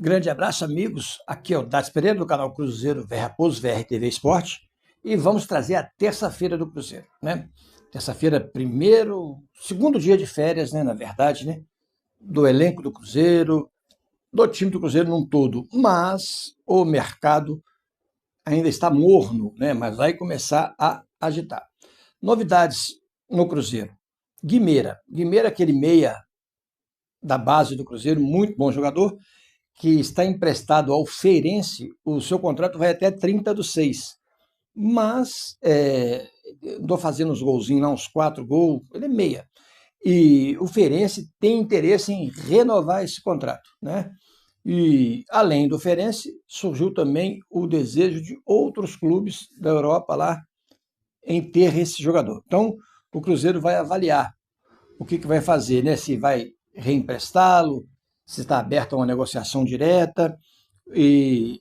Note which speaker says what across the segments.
Speaker 1: Grande abraço, amigos. Aqui é o Dats Pereira, do canal Cruzeiro VR Raposo, VRTV Esporte. E vamos trazer a terça-feira do Cruzeiro, né? Terça-feira, segundo dia de férias, né? Na verdade, né? Do elenco do Cruzeiro, do time do Cruzeiro num todo. Mas o mercado ainda está morno, né? Mas vai começar a agitar. Novidades no Cruzeiro. Guimeira, aquele meia da base do Cruzeiro, muito bom jogador, que está emprestado ao Feirense, o seu contrato vai até 30/6. Mas andou fazendo uns golzinhos lá, uns 4 gols, ele é meia. E o Feirense tem interesse em renovar esse contrato, né? E, além do Feirense, surgiu também o desejo de outros clubes da Europa lá em ter esse jogador. Então, o Cruzeiro vai avaliar o que vai fazer, né? Se vai reemprestá-lo, se está aberto a uma negociação direta. E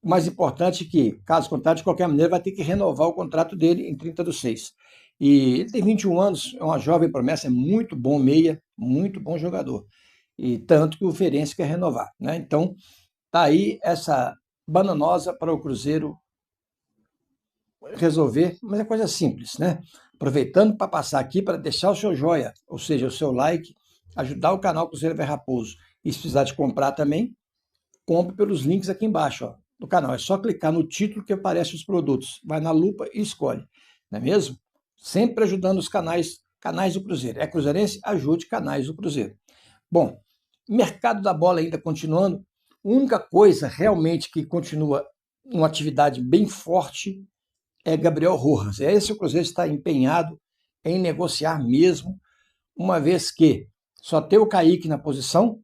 Speaker 1: o mais importante é que, caso contrário, de qualquer maneira, vai ter que renovar o contrato dele em 30/6. E ele tem 21 anos, é uma jovem promessa, é muito bom meia, muito bom jogador. E tanto que o Feirense quer renovar, né? Então, tá aí essa bananosa para o Cruzeiro resolver, mas é coisa simples, né? Aproveitando para passar aqui para deixar o seu joia, ou seja, o seu like, ajudar o canal Cruzeiro VR Raposo. E se precisar de comprar também, compre pelos links aqui embaixo, ó, do canal. É só clicar no título que aparecem os produtos. Vai na lupa e escolhe, não é mesmo? Sempre ajudando os canais do Cruzeiro. É cruzeirense? Ajude canais do Cruzeiro. Bom, mercado da bola ainda continuando. A única coisa realmente que continua uma atividade bem forte é Gabriel Rojas. É esse o Cruzeiro está empenhado em negociar mesmo, uma vez que só tem o Kaique na posição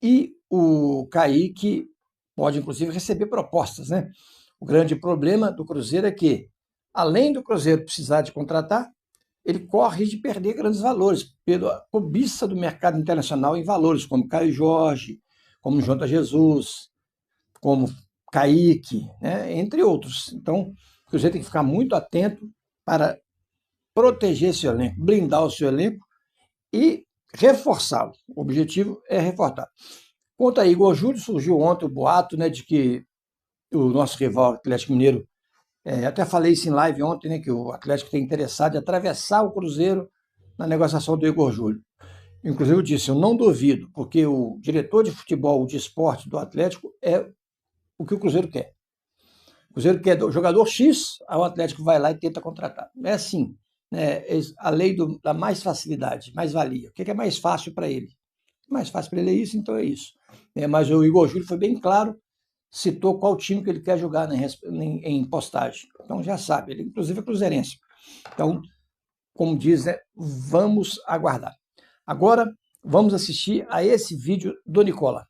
Speaker 1: e o Kaique pode, inclusive, receber propostas, né? O grande problema do Cruzeiro é que, além do Cruzeiro precisar de contratar, ele corre de perder grandes valores pela cobiça do mercado internacional em valores, como Caio Jorge, como Jota Jesus, como Kaique, né? Entre outros. Então, o Cruzeiro tem que ficar muito atento para proteger esse elenco, blindar o seu elenco e reforçá-lo. O objetivo é reforçar. Quanto a Igor Júlio, surgiu ontem o boato, né, de que o nosso rival Atlético Mineiro, até falei isso em live ontem, né, que o Atlético tem interessado em atravessar o Cruzeiro na negociação do Igor Júlio. Inclusive eu disse, eu não duvido, porque o diretor de futebol, de esporte do Atlético é o que o Cruzeiro quer. O Cruzeiro quer o jogador X, aí o Atlético vai lá e tenta contratar. É assim, né, a lei da mais facilidade, mais valia. O que é mais fácil para ele? Mais fácil para ele é isso, então é isso. Mas o Igor Júlio foi bem claro, citou qual time que ele quer jogar em postagem. Então já sabe, ele inclusive é cruzeirense. Então, como diz, né, vamos aguardar. Agora, vamos assistir a esse vídeo do Nicola.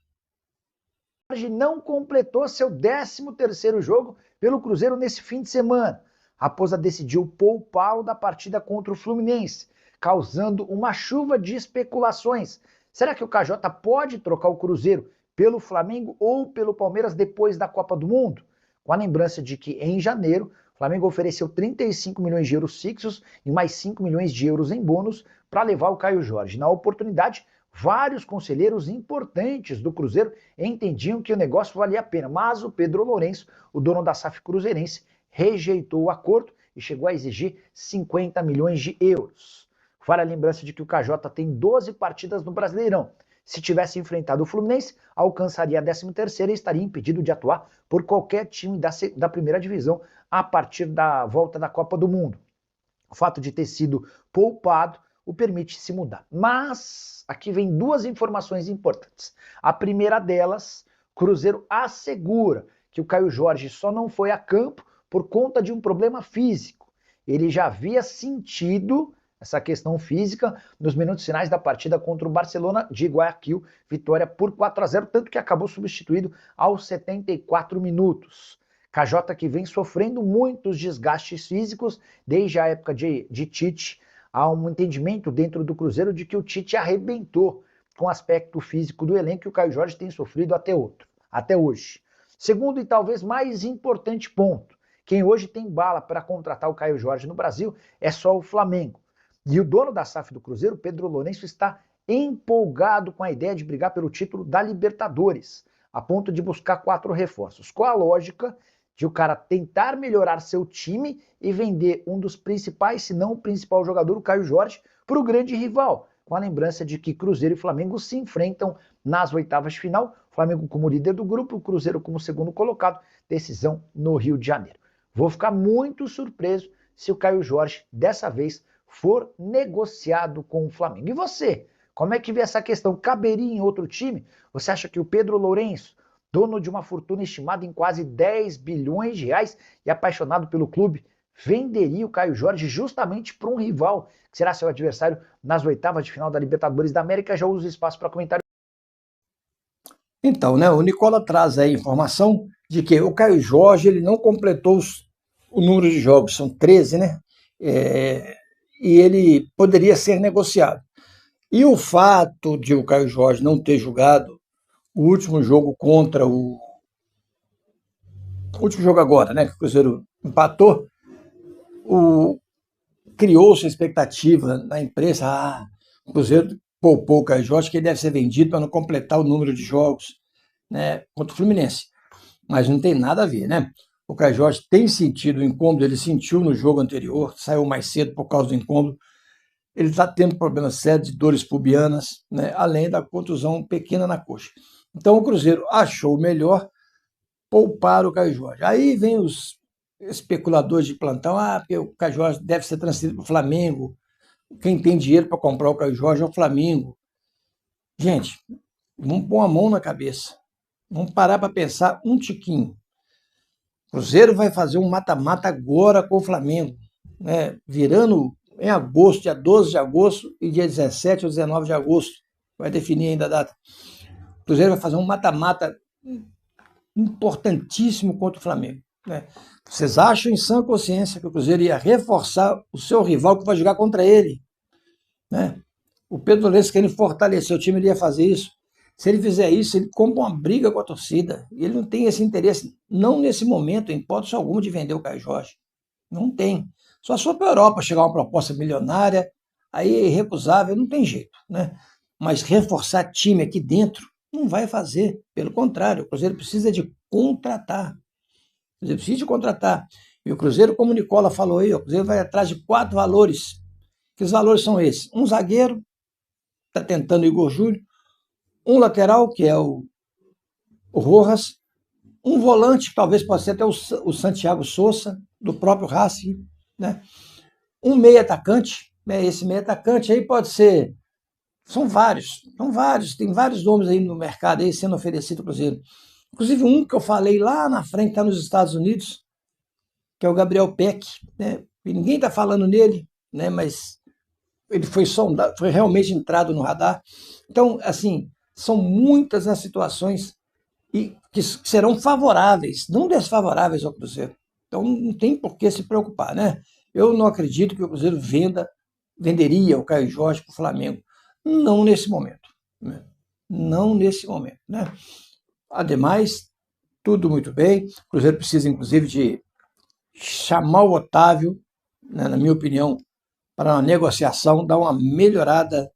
Speaker 2: Não completou seu 13º jogo pelo Cruzeiro nesse fim de semana. Raposa decidiu poupá-lo da partida contra o Fluminense, causando uma chuva de especulações. Será que o KJ pode trocar o Cruzeiro pelo Flamengo ou pelo Palmeiras depois da Copa do Mundo? Com a lembrança de que em janeiro, o Flamengo ofereceu 35 milhões de euros fixos e mais 5 milhões de euros em bônus para levar o Caio Jorge. Na oportunidade, vários conselheiros importantes do Cruzeiro entendiam que o negócio valia a pena, mas o Pedro Lourenço, o dono da SAF cruzeirense, rejeitou o acordo e chegou a exigir 50 milhões de euros. Vale a lembrança de que o KJ tem 12 partidas no Brasileirão. Se tivesse enfrentado o Fluminense, alcançaria a 13ª e estaria impedido de atuar por qualquer time da primeira divisão a partir da volta da Copa do Mundo. O fato de ter sido poupado o permite se mudar. Mas aqui vem duas informações importantes. A primeira delas, Cruzeiro assegura que o Caio Jorge só não foi a campo por conta de um problema físico. Ele já havia sentido essa questão física nos minutos finais da partida contra o Barcelona de Guayaquil, vitória por 4-0, tanto que acabou substituído aos 74 minutos. KJ que vem sofrendo muitos desgastes físicos desde a época de Tite. Há um entendimento dentro do Cruzeiro de que o Tite arrebentou com o aspecto físico do elenco e o Caio Jorge tem sofrido até hoje. Segundo e talvez mais importante ponto, quem hoje tem bala para contratar o Caio Jorge no Brasil é só o Flamengo. E o dono da SAF do Cruzeiro, Pedro Lourenço, está empolgado com a ideia de brigar pelo título da Libertadores. a ponto de buscar 4 reforços. Qual a lógica de o cara tentar melhorar seu time e vender um dos principais, se não o principal jogador, o Caio Jorge, para o grande rival? Com a lembrança de que Cruzeiro e Flamengo se enfrentam nas oitavas de final, Flamengo como líder do grupo, o Cruzeiro como segundo colocado, decisão no Rio de Janeiro. Vou ficar muito surpreso se o Caio Jorge, dessa vez, for negociado com o Flamengo. E você? Como é que vê essa questão? Caberia em outro time? Você acha que o Pedro Lourenço, dono de uma fortuna estimada em quase 10 bilhões de reais e apaixonado pelo clube, venderia o Caio Jorge justamente para um rival que será seu adversário nas oitavas de final da Libertadores da América? Já uso o espaço para comentário.
Speaker 1: Então, né, o Nicola traz aí a informação de que o Caio Jorge ele não completou o número de jogos, são 13, né? E ele poderia ser negociado. E o fato de o Caio Jorge não ter jogado o último jogo contra o último jogo agora, né, que o Cruzeiro empatou, criou-se a expectativa na imprensa, o Cruzeiro poupou o Caio Jorge, que ele deve ser vendido para não completar o número de jogos, né, contra o Fluminense. Mas não tem nada a ver, né? O Caio Jorge tem sentido o incômodo, ele sentiu no jogo anterior, saiu mais cedo por causa do incômodo. Ele está tendo problemas sérios de dores pubianas, né, além da contusão pequena na coxa. Então o Cruzeiro achou melhor poupar o Caio Jorge. Aí vem os especuladores de plantão, porque o Caio Jorge deve ser transferido para o Flamengo. Quem tem dinheiro para comprar o Caio Jorge é o Flamengo. Gente, vamos pôr a mão na cabeça. Vamos parar para pensar um tiquinho. O Cruzeiro vai fazer um mata-mata agora com o Flamengo, né? Virando em agosto, dia 12 de agosto e dia 17 ou 19 de agosto. Vai definir ainda a data. O Cruzeiro vai fazer um mata-mata importantíssimo contra o Flamengo, né? Vocês acham em sã consciência que o Cruzeiro ia reforçar o seu rival que vai jogar contra ele, né? O Pedro Lourenço querendo fortalecer o time, ele ia fazer isso. Se ele fizer isso, ele compra uma briga com a torcida. Ele não tem esse interesse, não nesse momento, em hipótese alguma, de vender o Caio Jorge. Não tem. Só se for para a Europa chegar uma proposta milionária, aí é irrecusável, não tem jeito, né? Mas reforçar time aqui dentro não vai fazer. Pelo contrário, o Cruzeiro precisa de contratar. O Cruzeiro precisa de contratar. E o Cruzeiro, como o Nicola falou aí, o Cruzeiro vai atrás de 4 valores. Que os valores são esses? Um zagueiro, está tentando o Igor Júnior, um lateral, que é o Rojas, um volante, que talvez possa ser até o Santiago Sousa, do próprio Racing, né? Um meio atacante, né? Esse meio atacante aí pode ser, são vários, tem vários nomes aí no mercado aí sendo oferecido ao Cruzeiro. Inclusive um que eu falei lá na frente, está nos Estados Unidos, que é o Gabriel Peck, né? E ninguém está falando nele, né? Mas ele foi sondado, foi realmente entrado no radar. Então, assim, são muitas as situações que serão favoráveis, não desfavoráveis ao Cruzeiro. Então, não tem por que se preocupar, né? Eu não acredito que o Cruzeiro venderia o Caio Jorge para o Flamengo. Não nesse momento, né? Não nesse momento, né? Ademais, tudo muito bem. O Cruzeiro precisa, inclusive, de chamar o Otávio, né, na minha opinião, para uma negociação, dar uma melhorada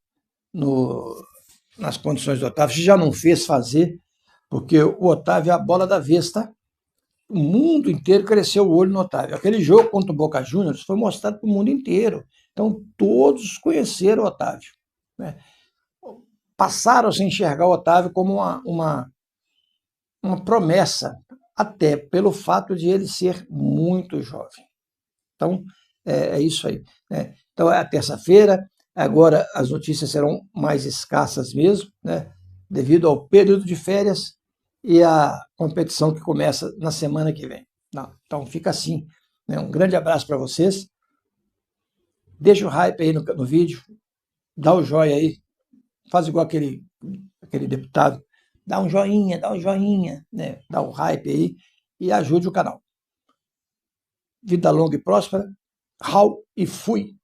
Speaker 1: nas condições do Otávio. Se já não fez, fazer, porque o Otávio é a bola da vez, tá? O mundo inteiro cresceu o olho no Otávio. Aquele jogo contra o Boca Juniors foi mostrado para o mundo inteiro. Então, todos conheceram o Otávio, né? Passaram a se enxergar o Otávio como uma promessa, até pelo fato de ele ser muito jovem. Então, é isso aí, né? Então, é a terça-feira, agora as notícias serão mais escassas mesmo, né? Devido ao período de férias e a competição que começa na semana que vem. Então, fica assim, né? Um grande abraço para vocês. Deixa o hype aí no vídeo, dá o joinha aí, faz igual aquele deputado, dá um joinha, né? Dá o hype aí e ajude o canal. Vida longa e próspera. Rau e fui!